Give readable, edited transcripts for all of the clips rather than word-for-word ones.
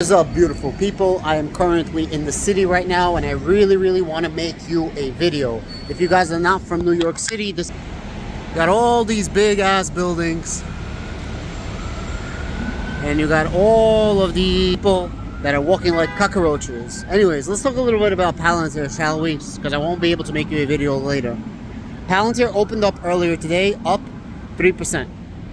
What's up, beautiful people? I am currently in the city right now, and I really want to make you a video. If you guys are not from New York City, this got all these big ass buildings, and you got all of the people that are walking like cockroaches. Anyways, let's talk a little bit about Palantir, shall we? Because I won't be able to make you a video later. Palantir opened up earlier today, up 3%.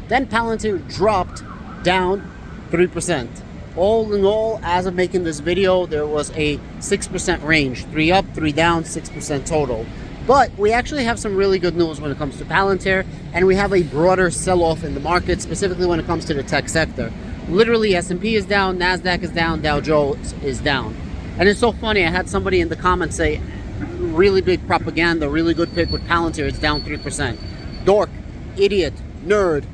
Then Palantir dropped down 3%. All in all, as of making this video, there was a 6% range. 3 up, 3 down, 6% total. But we actually have some really good news when it comes to Palantir, and we have a broader sell-off in the market, specifically when it comes to the tech sector. Literally, S&P is down, NASDAQ is down, Dow Jones is down. And it's so funny, I had somebody in the comments say, really big propaganda, really good pick with Palantir, it's down 3%. Dork, idiot, nerd.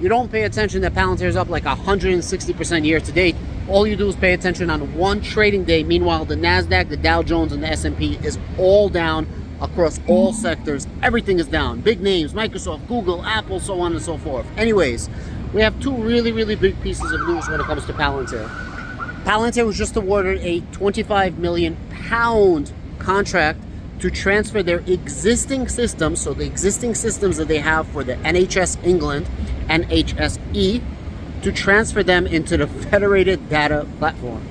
You don't pay attention that Palantir is up like 160% year to date. All you do is pay attention on one trading day. Meanwhile, the NASDAQ, the Dow Jones, and the S&P is all down across all sectors. Everything is down. Big names, Microsoft, Google, Apple, so on and so forth. Anyways, we have two really big pieces of news when it comes to Palantir. Palantir was just awarded a £25 million contract to transfer their existing systems, so the existing systems that they have for the NHS England, NHSE, to transfer them into the federated data platform.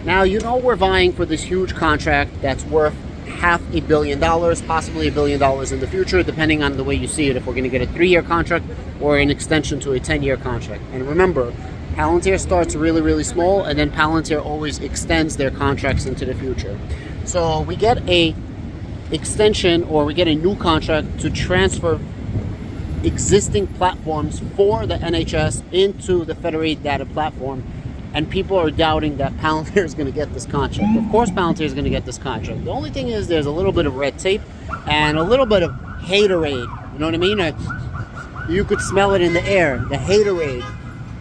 Now, you know we're vying for this huge contract that's worth $500 million, possibly $1 billion in the future, depending on the way you see it, if we're going to get a 3-year contract or an extension to a 10-year contract. And remember, Palantir starts really small, and then Palantir always extends their contracts into the future. So we get a extension, or we get a new contract to transfer existing platforms for the NHS into the federated data platform, and people are doubting that Palantir is going to get this contract. Of course Palantir is going to get this contract. The only thing is there's a little bit of red tape and a little bit of haterade. You know what I mean? You could smell it in the air, the haterade.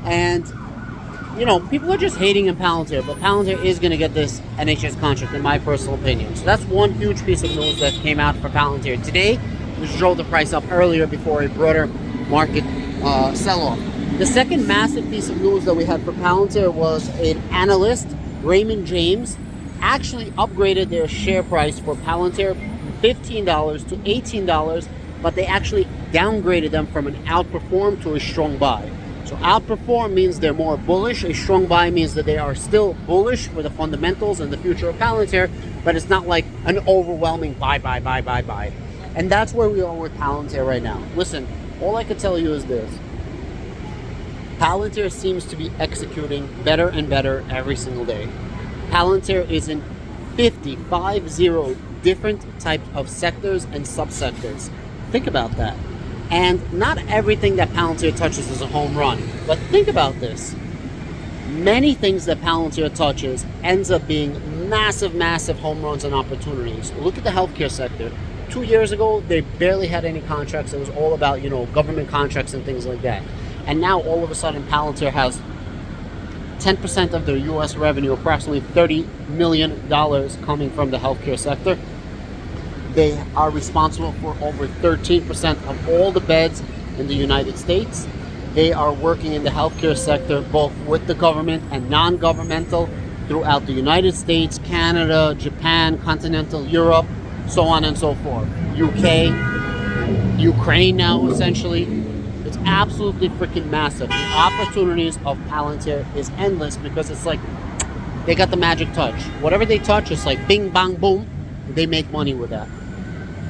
And you know, people are just hating in Palantir, but Palantir is going to get this NHS contract, in my personal opinion. So that's one huge piece of news that came out for Palantir today, which drove the price up earlier before a broader market sell-off. The second massive piece of news that we had for Palantir was an analyst, Raymond James, actually upgraded their share price for Palantir from $15 to $18, but they actually downgraded them from an outperform to a strong buy. So outperform means they're more bullish. A strong buy means that they are still bullish for the fundamentals and the future of Palantir, but it's not like an overwhelming buy. And that's where we are with Palantir right now. Listen, all I can tell you is this. Palantir seems to be executing better and better every single day. Palantir is in 50 different types of sectors and subsectors. Think about that. And not everything that Palantir touches is a home run. But think about this. Many things that Palantir touches ends up being massive home runs and opportunities. Look at the healthcare sector. 2 years ago, they barely had any contracts. It was all about, government contracts and things like that. And now all of a sudden Palantir has 10% of their US revenue, approximately $30 million coming from the healthcare sector. They are responsible for over 13% of all the beds in the United States. They are working in the healthcare sector both with the government and non-governmental throughout the United States, Canada, Japan, continental Europe, so on and so forth. UK, Ukraine now, essentially. It's absolutely freaking massive. The opportunities of Palantir is endless because it's like they got the magic touch. Whatever they touch, it's like bing, bang, boom. They make money with that.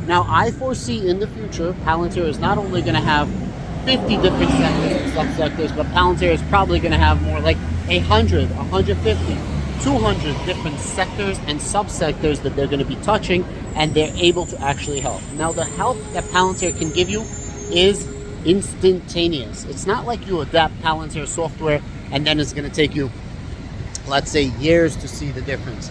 Now, I foresee in the future, Palantir is not only going to have 50 different sectors and subsectors, but Palantir is probably going to have more like 100, 150, 200 different sectors and subsectors that they're going to be touching, and they're able to actually help. Now, the help that Palantir can give you is instantaneous. It's not like you adapt Palantir software and then it's going to take you, let's say, years to see the difference.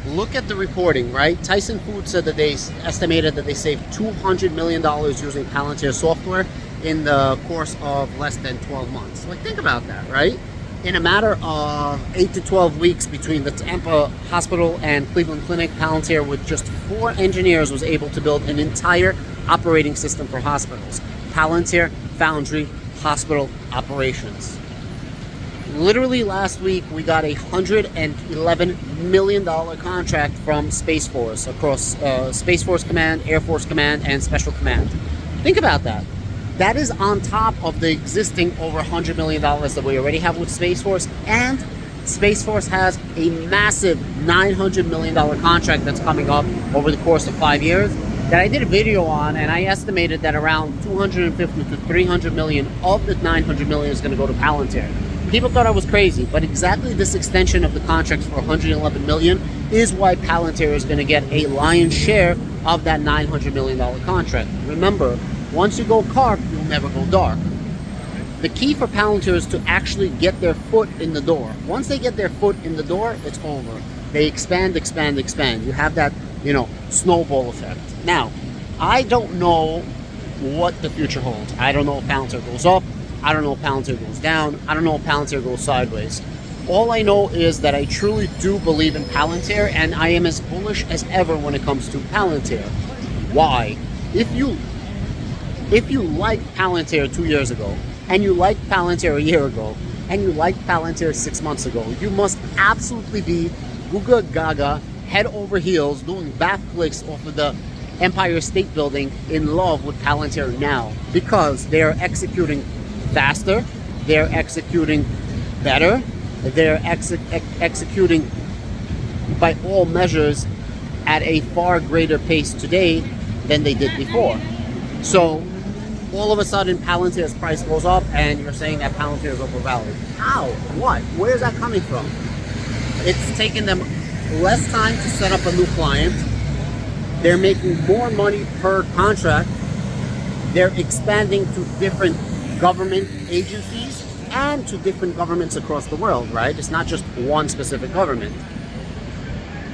Look at the reporting, right? Tyson Foods said that they estimated that they saved $200 million using Palantir software in the course of less than 12 months. Like, think about that, right? In a matter of 8 to 12 weeks between the Tampa Hospital and Cleveland Clinic, Palantir, with just 4 engineers, was able to build an entire operating system for hospitals. Palantir Foundry Hospital Operations. Literally last week, we got a $111 million contract from Space Force across Space Force Command, Air Force Command, and Special Command. Think about that. That is on top of the existing over $100 million that we already have with Space Force, and Space Force has a massive $900 million contract that's coming up over the course of 5 years that I did a video on, and I estimated that around 250 to 300 million of the 900 million is going to go to Palantir. People thought I was crazy, but exactly this extension of the contracts for 111 million is why Palantir is going to get a lion's share of that $900 million contract. Remember, once you go carp, you'll never go dark. The key for Palantir is to actually get their foot in the door. Once they get their foot in the door, it's over. They expand, expand, expand. You have that, snowball effect. Now, I don't know what the future holds. I don't know if Palantir goes up. I don't know if Palantir goes down. I don't know if Palantir goes sideways. All I know is that I truly do believe in Palantir, and I am as bullish as ever when it comes to Palantir. Why? If you liked Palantir 2 years ago, and you liked Palantir a year ago, and you liked Palantir 6 months ago, you must absolutely be Googa Gaga, head over heels, doing backflips off of the Empire State Building in love with Palantir now, because they are executing faster, they're executing better, they're executing by all measures at a far greater pace today than they did before. So all of a sudden Palantir's price goes up and you're saying that Palantir is overvalued. How? What? Where's that coming from? It's taken them less time to set up a new client. They're making more money per contract. They're expanding to different government agencies and to different governments across the world, right? It's not just one specific government.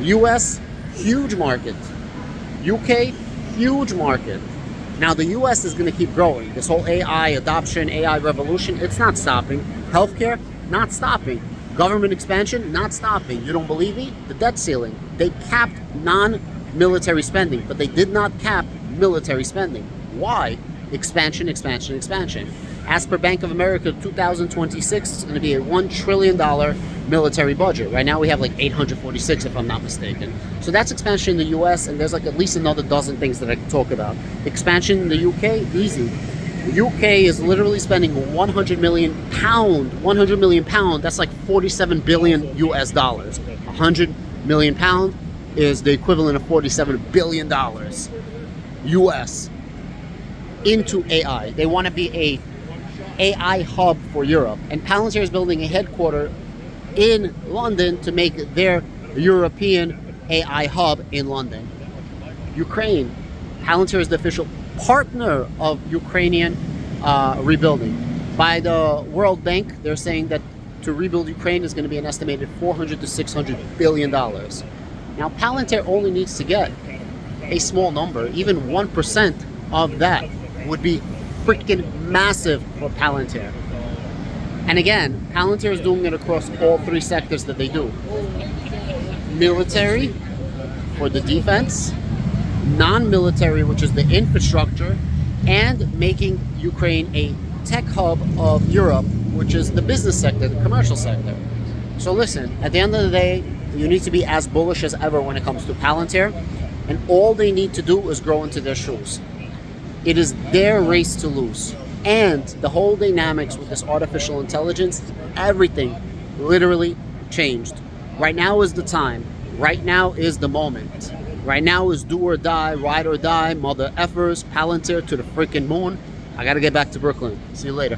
US, huge market. UK, huge market. Now the US is going to keep growing. This whole AI adoption, AI revolution, it's not stopping. Healthcare, not stopping. Government expansion, not stopping. You don't believe me? The debt ceiling. They capped non-military spending, but they did not cap military spending. Why? Expansion, expansion, expansion. As per Bank of America, 2026 is going to be a $1 trillion military budget. Right now we have like 846, if I'm not mistaken. So that's expansion in the US, and there's like at least another dozen things that I can talk about. Expansion in the UK, easy. The UK is literally spending 100 million pound, that's like 47 billion US dollars. 100 million pound is the equivalent of 47 billion dollars US into AI. They want to be a AI hub for Europe, and Palantir is building a headquarter in London to make their European AI hub in London. Ukraine, Palantir is the official partner of Ukrainian rebuilding. By the World Bank, they're saying that to rebuild Ukraine is going to be an estimated $400 to $600 billion. Now, Palantir only needs to get a small number, even 1% of that would be freaking massive for Palantir. And again, Palantir is doing it across all three sectors that they do. Military, for the defense, non-military, which is the infrastructure, and making Ukraine a tech hub of Europe, which is the business sector, the commercial sector. So listen, at the end of the day, you need to be as bullish as ever when it comes to Palantir, and all they need to do is grow into their shoes. It is their race to lose. And the whole dynamics with this artificial intelligence, everything literally changed. Right now is the time. Right now is the moment. Right now is do or die, ride or die, mother effers, Palantir to the freaking moon. I gotta get back to Brooklyn. See you later.